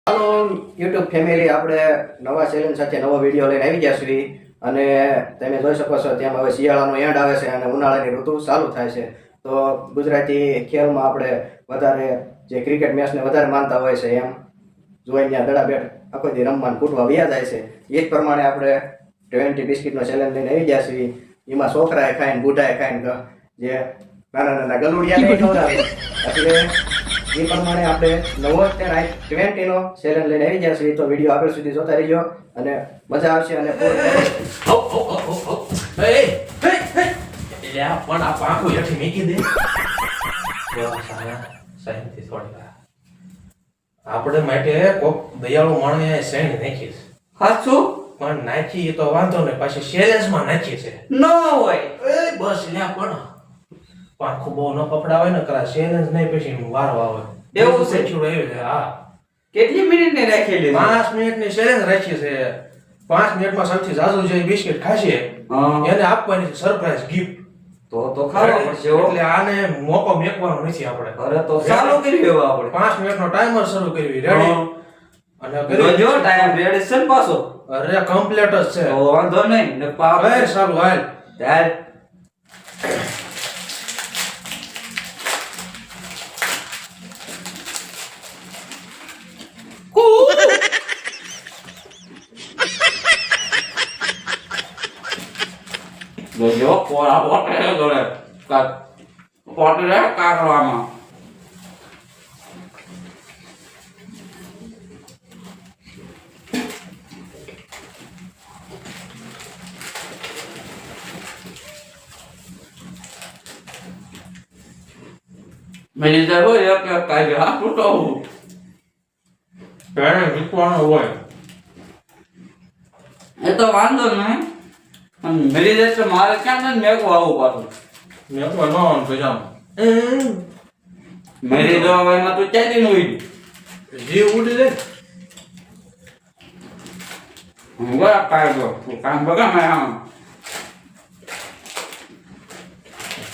હાલો YouTube family, આપણે નવા challenge સાથે નવો વિડીયો લઈને આવી ગયા છીએ અને તમે જોઈ શકો છો તેમ હવે શિયાળાનો એન્ડ આવે છે અને ઉનાળાની ઋતુ ચાલુ થાય છે. તો ગુજરાતી ખેલમાં આપણે વધારે જે ક્રિકેટ મેચને વધારે માનતા હોય છે એમ જોઈને ત્યાં દડા બેટ આખો દી રમવાનું કૂટવા વ્યા જાય છે. એ જ પ્રમાણે આપણે 20 બિસ્કિટનો ચેલેન્જ લઈને આવી ગયા છીએ. એમાં છોકરાએ ખાઈને બુઢાએ ખાઈને જે નાના નાના ગલુડિયાને ખવડાવે એટલે એ પ્રમાણે આપણે નવો 20 નો ચેલેન્જ લઈને આવી ગયા છીએ. તો વિડીયો આગળ સુધી જોતા રહીજો અને મજા આવશે. અને પણ આ પાંખો હેઠી મૂકી દે. આપણે માટે કોક દયાળુ માણસે સેણ નાખી છે. હાચું પણ નાખી તો વાંધો ને પાછી ચેલેન્જમાં નાખી છે. ન હોય એ બસ લ્યા પણ પાંખો બહુ ન પકડાવાય ને કરા ચેલેન્જ નહીં પછી વારો આવે. એવું છે? હા. કેટલી મિનિટ ને રાખેલી 5 મિનિટની ચેલેન્જ રાખી છે. 5 મિનિટમાં સૌથી જાજુ જે બિસ્કિટ ખાશે એને આપવાની છે સરપ્રાઈઝ ગિફ્ટ. તો ખાવા પડશે હો. એટલે આને મોકો મેકવાનો નથી આપણે. અરે તો ચાલુ કરી દેવો આપણે. 5 મિનિટનો ટાઈમર શરૂ કરવી. રેડી? અને જો ટાઈમ રેડી છે ને પાછો. અરે કમ્પ્લીટ જ છે. તો વાંધો નહીં ને હવે ચાલુ હાલ. યાર જો પોરા પોટે ગળે પોટે કાઢવામાં મેનેજર હોય કે કાઈ હા તૂટો પહેલે જીતવાનું હોય. એ તો વાંધો નહીં. મેનેજર તો મારે ક્યાં ને મેકો આવું પાછું મેકવા ન આવવાનું પૈસા મેનેજર હવે એમાં તું ચાલી નું જીવ ઉડી જાય. હું બરાબર કાઢો તું કામ બગા મેં આમ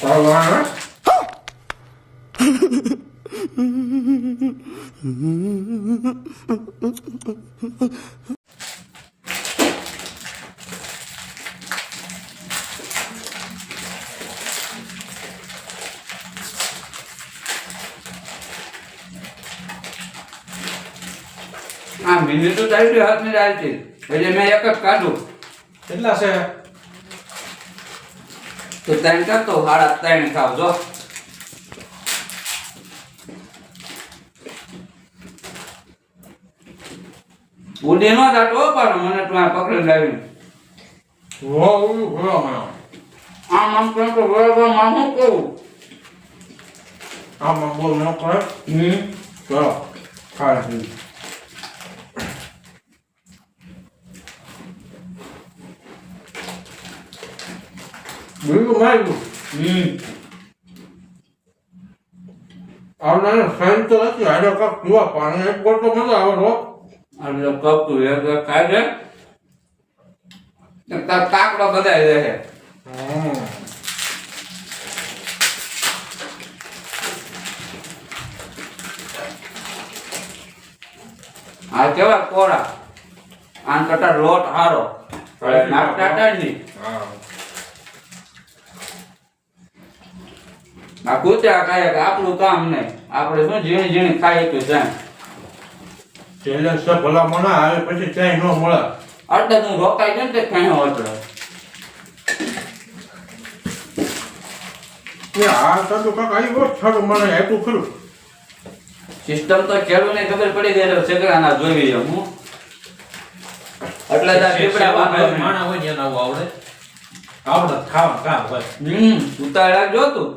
ચાલો આવે. આ મિનિટ તો ચાલી હાથ ને ચાલતી એટલે મેં એક જ કાઢું. કેટલા છે? તો 3 કરતો 3.5 ખાવ જો. ઉડી નો જાતો પણ મને તું આ પકડી લાવી વો વો મને આમ તો બરાબર માં હું કહું આમાં બોલ ન કરે. ચલો ખાય. બીજું માર્યું આવનાર ફેન તો નથી. હાડો કપ પીવા પાણી એક બોલ તો મજા આવે રો. એટલે કપ તું એક કાઢે તાર કાકડો બધાય રહે. આ કેવા કોરા આન કરતા લોટ હારો નાખતા ટાણી આ કૂતરા ખાય કે આપણું કામ નહીં. આપણે શું ઝીણી ઝીણી ખાઈ તો જાય. ચેલેન્જ તો ભલા મના આવે પછી ચાય ન મળે. એટલે તું રોકાઈ જાય ને તે ખાયો એટલે એ આ તો કાક આવ્યો છોડ મને આપ્યું ખરું. સિસ્ટમ તો ખેડૂને ખબર પડી ગઈ છે કે આના જોઈ હું એટલે તાર પીપડા વાળા માણા હોય ને એના આવડે આવડે ખાવા કામ હોય. ઉતાર રાખજો તું.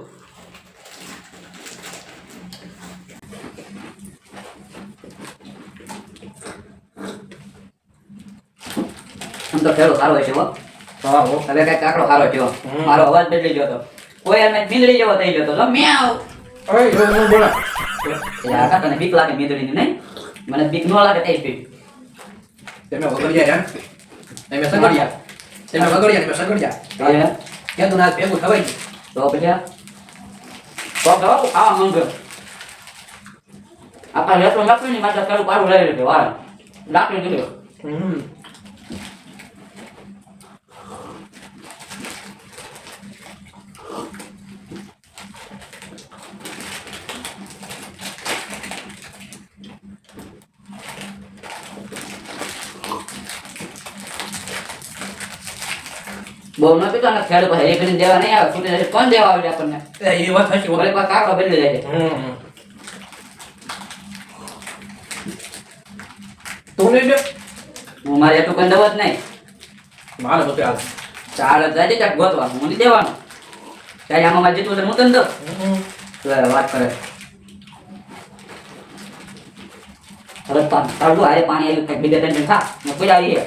આમ તો ફેરો સારો છે હો. હવે કઈ કાકડો સારો થયો. મારો અવાજ બદલી ગયો તો કોઈ એમ મીંદડી જેવો થઈ ગયો તો મ્યાઉ. અરે હું બોલા આ કાકા ને બીક લાગે મીંદડીની નહીં? મને બીક ન લાગે તે બીક. તમે વગડિયા યાર, તમે સગડિયા, તમે સગડિયા. ક્યાં તું ના ભેગું થવાય તો પછી તો ખાવા માંગ્યો આપણા લેતો નાખી ને માત્ર તારું પારું લઈ લીધું વાળ લાકડી દીધું બહુ ન પીતો ને ખેડ પાસે એક કરીને દેવા નહીં આવે છૂટી જાય કોણ દેવા આવે આપણને એ વાત સાચી ઓલે પાસે કાકડો બદલી જાય છે તું નહીં લે હું મારે એટલું કઈ દવા જ નહીં મારે તો હાલ ચાલ જાય ચાક ગોતવા હું નહીં દેવાનું ત્યારે આમાં મારે જીતવું તો હું તને દઉં વાત કરે હવે તારું હારે પાણી આવ્યું કંઈક બીજા ટેન્શન ખા ને પૂજા આવી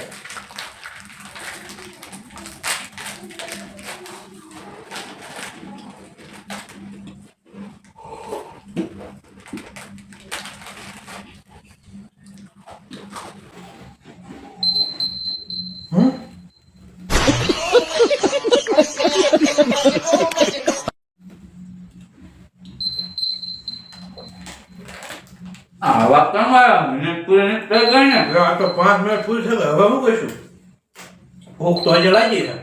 આ વાત તમારા મિનિટ પૂરી થઈ ગઈ ને હવે આ તો 5 મિનિટ પૂરી થઈ ગઈ હવે હું કહીશું ભૂખ તો આજે લાગી છે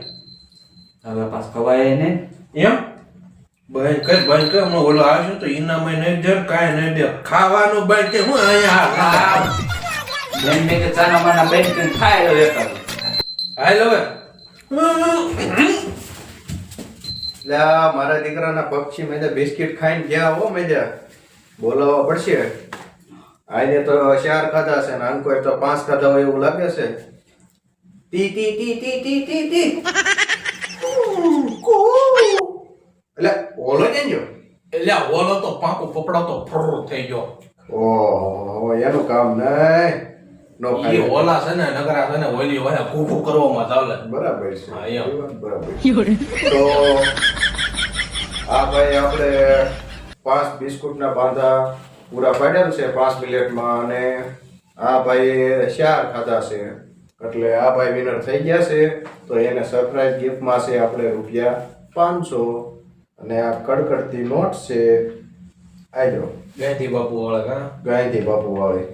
હવે પાસ ખવાય ને એમ બંધ કર હું ઓલો આવશે તો ઈનામે નહીં દે કાંઈ નહીં દે ખાવાનું બંધ કે હું અહીંયા બેન મેં કે ચાના માના બેન કે ખાય લો એક હાલ હવે લા મારા દીકરાના પક્ષી મેં બિસ્કિટ ખાઈને ગયા હો મેં બોલાવવા પડશે આઈને તો 4 ખાધા છે ને આનકોય તો 5 ખાધા હોય એવું લાગે છે T T T T T T T એટલે ઓલો કેમ ગયો એટલે ઓલો તો પાંકો પપડાતો ફર થઈ ગયો ઓહો એનું કામ નહીં નો ઈ ખાય ઓલા છે ને નગરા છે ને ઓલી વાયા કૂકુ કરવામાં ચાલે બરાબર છે હા, એમ. એ વાત બરાબર તો આ ભાઈ આપણે 5 બિસ્કુટના બાંધા પૂરા પાડ્યા છે 5 મિનિટમાં અને આ ભાઈ 4 ખાધા છે એટલે આ ભાઈ વિનર થઈ ગયા છે તો એને સરપ્રાઈઝ ગિફ્ટમાં છે આપણે ₹500 અને આ કડકડતી નોટ છે આજો ગાંધી બાપુ વાળા કા ગાંધી બાપુ વાળી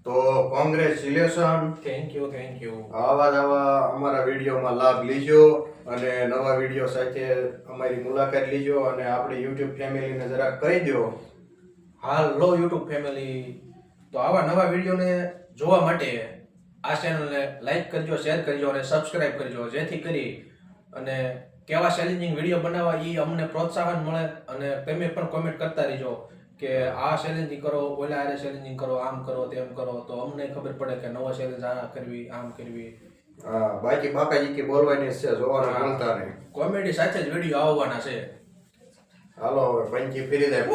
તો કોંગ્રેચ્યુલેશન થેન્ક યુ આવા અમારા વિડીયોમાં લાભ લીજો અને નવા વિડીયો સાથે અમારી મુલાકાત લીજો અને આપણી YouTube ફેમિલીને જરા કહી દો હાલો YouTube ફેમિલી તો આવા નવા વિડીયોને જોવા માટે આ ચેનલને લાઈક કરજો શેર કરજો અને સબસ્ક્રાઇબ કરજો જેથી કરી અને કેવા ચેલેન્જિંગ વિડીયો બનાવવા એ અમને પ્રોત્સાહન મળે અને તમે પણ કોમેન્ટ કરતા રહેજો કે આ ચેલેન્જિંગ કરો ઓલા આરે ચેલેન્જિંગ કરો આમ કરો તેમ કરો તો અમને ખબર પડે કે નવો ચેલેન્જ આ કરવી આમ કરવી હા બાકી બાકાજી કે બોલવાની છે જોવાનું ભૂલતા નહીં કોમેડી સાથે જ વિડીયો આવવાના છે હાલો હવે પંચી ફેરી જાય